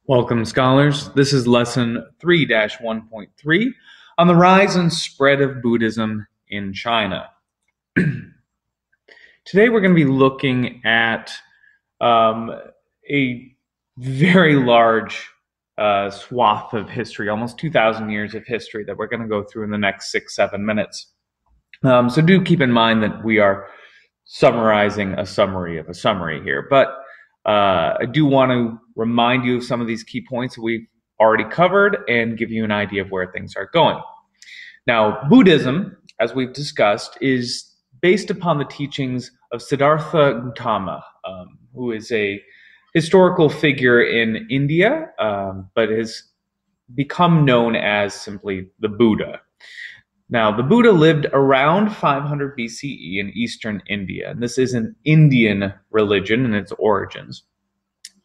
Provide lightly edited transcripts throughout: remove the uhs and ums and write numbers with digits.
Welcome, scholars. This is lesson 3-1.3 on the rise and spread of Buddhism in China. Today we're going to be looking at a very large swath of history, almost 2,000 years of history that we're going to go through in the next 6-7 minutes. So do keep in mind that we are summarizing a summary of a summary here, but I do want to remind you of some of these key points that we've already covered and give you an idea of where things are going. Now, Buddhism, as we've discussed, is based upon the teachings of Siddhartha Gautama, who is a historical figure in India, but has become known as simply the Buddha. Now, the Buddha lived around 500 BCE in eastern India, and this is an Indian religion in its origins,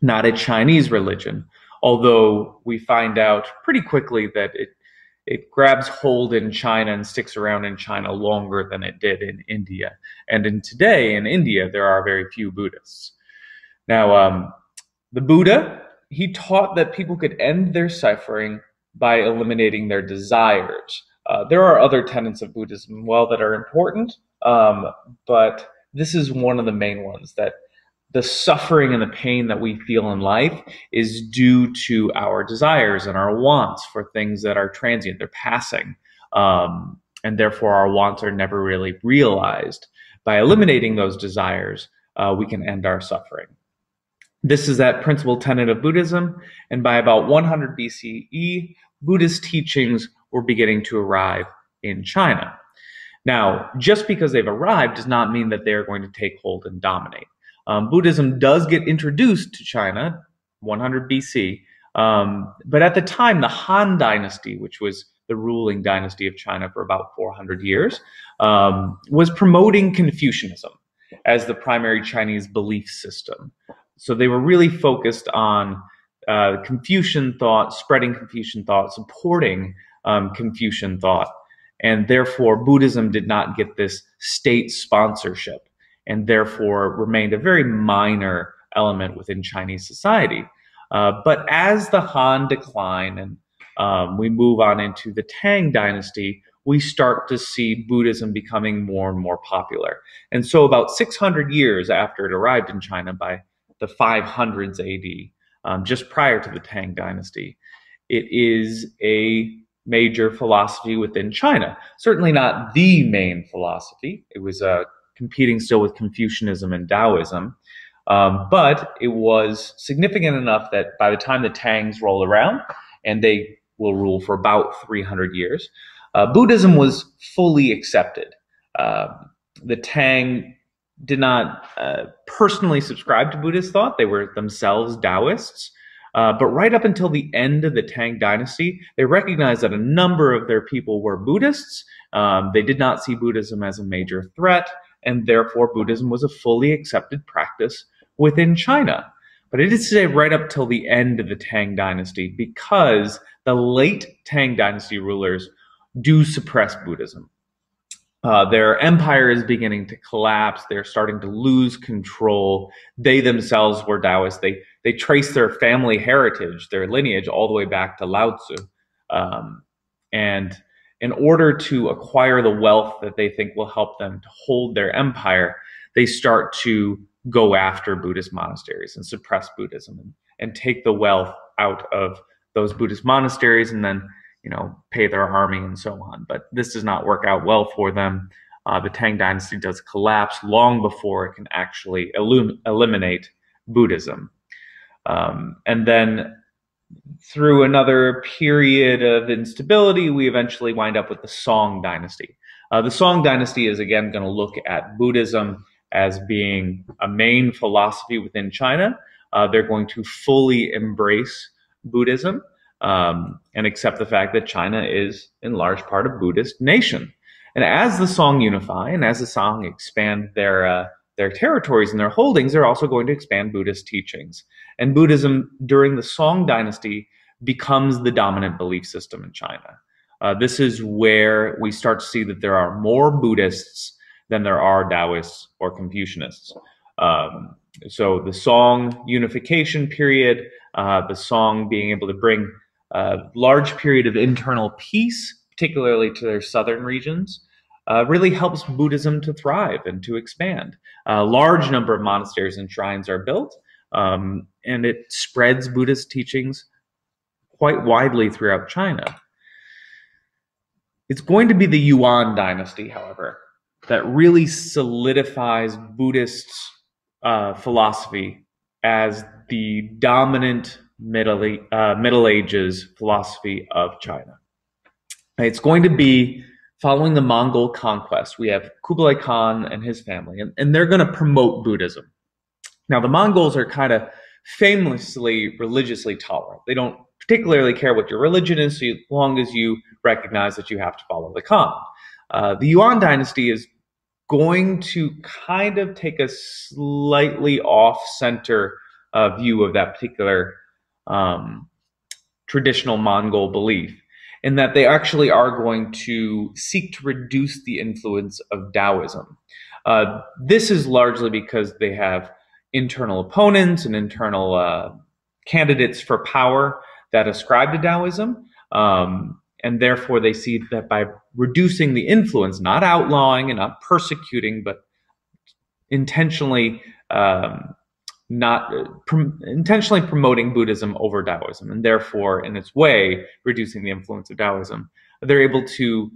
not a Chinese religion, although we find out pretty quickly that it grabs hold in China and sticks around in China longer than it did in India. And today in India, there are very few Buddhists. Now, the Buddha, he taught that people could end their suffering by eliminating their desires. There are other tenets of Buddhism, that are important, but this is one of the main ones, that the suffering and the pain that we feel in life is due to our desires and our wants for things that are transient, they're passing, and therefore our wants are never really realized. By eliminating those desires, we can end our suffering. This is that principal tenet of Buddhism, and by about 100 BCE, Buddhist teachings were beginning to arrive in China. Now, just because they've arrived does not mean that they're going to take hold and dominate. Buddhism does get introduced to China, 100 BC, but at the time, the Han Dynasty, which was the ruling dynasty of China for about 400 years, was promoting Confucianism as the primary Chinese belief system. So they were really focused on Confucian thought, spreading Confucian thought, supporting Confucian thought, and therefore Buddhism did not get this state sponsorship and therefore remained a very minor element within Chinese society. But as the Han decline and we move on into the Tang Dynasty, we start to see Buddhism becoming more and more popular. And so about 600 years after it arrived in China, by the 500s AD, just prior to the Tang Dynasty, it is a major philosophy within China. Certainly not the main philosophy. It was competing still with Confucianism and Taoism, but it was significant enough that by the time the Tangs roll around, and they will rule for about 300 years, Buddhism was fully accepted. The Tang did not personally subscribe to Buddhist thought. They were themselves Taoists. But right up until the end of the Tang Dynasty, they recognized that a number of their people were Buddhists. They did not see Buddhism as a major threat, and therefore Buddhism was a fully accepted practice within China. But it is right up till the end of the Tang Dynasty, because the late Tang Dynasty rulers do suppress Buddhism. Their empire is beginning to collapse. They're starting to lose control. They themselves were Taoists. They trace their family heritage, their lineage, all the way back to Lao Tzu. And in order to acquire the wealth that they think will help them to hold their empire, they start to go after Buddhist monasteries and suppress Buddhism and take the wealth out of those Buddhist monasteries and then pay their army and so on. But this does not work out well for them. The Tang Dynasty does collapse long before it can actually eliminate Buddhism. And then through another period of instability, we eventually wind up with the Song Dynasty. The Song Dynasty is again going to look at Buddhism as being a main philosophy within China. They're going to fully embrace Buddhism, and accept the fact that China is in large part a Buddhist nation. And as the Song unify and as the Song expand their territories and their holdings, they're also going to expand Buddhist teachings. And Buddhism during the Song Dynasty becomes the dominant belief system in China. This is where we start to see that there are more Buddhists than there are Taoists or Confucianists. So the Song unification period the Song being able to bring a large period of internal peace, particularly to their southern regions, really helps Buddhism to thrive and to expand. A large number of monasteries and shrines are built, and it spreads Buddhist teachings quite widely throughout China. It's going to be the Yuan dynasty, however, that really solidifies Buddhist philosophy as the dominant Middle Ages philosophy of China. It's going to be following the Mongol conquest. We have Kublai Khan and his family, and they're going to promote Buddhism. Now, the Mongols are kind of famously religiously tolerant. They don't particularly care what your religion is, so long as you recognize that you have to follow the Khan. The Yuan dynasty is going to kind of take a slightly off-center view of that particular traditional Mongol belief, in that they actually are going to seek to reduce the influence of Taoism. This is largely because they have internal opponents and internal candidates for power that ascribe to Taoism, and therefore they see that by reducing the influence, not outlawing and not persecuting, but intentionally intentionally promoting Buddhism over Taoism, and therefore, in its way, reducing the influence of Taoism, they're able to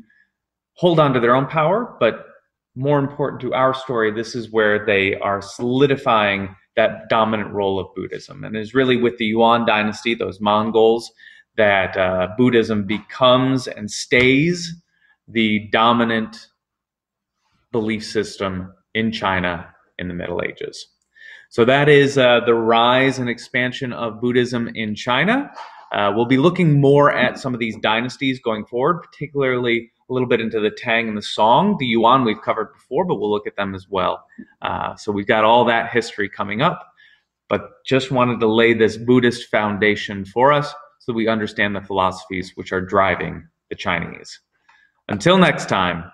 hold on to their own power. But more important to our story, this is where they are solidifying that dominant role of Buddhism. And it's really with the Yuan dynasty, those Mongols, that Buddhism becomes and stays the dominant belief system in China in the Middle Ages. So that is the rise and expansion of Buddhism in China. We'll be looking more at some of these dynasties going forward, particularly a little bit into the Tang and the Song. The Yuan we've covered before, but we'll look at them as well. So we've got all that history coming up, but just wanted to lay this Buddhist foundation for us so we understand the philosophies which are driving the Chinese. Until next time.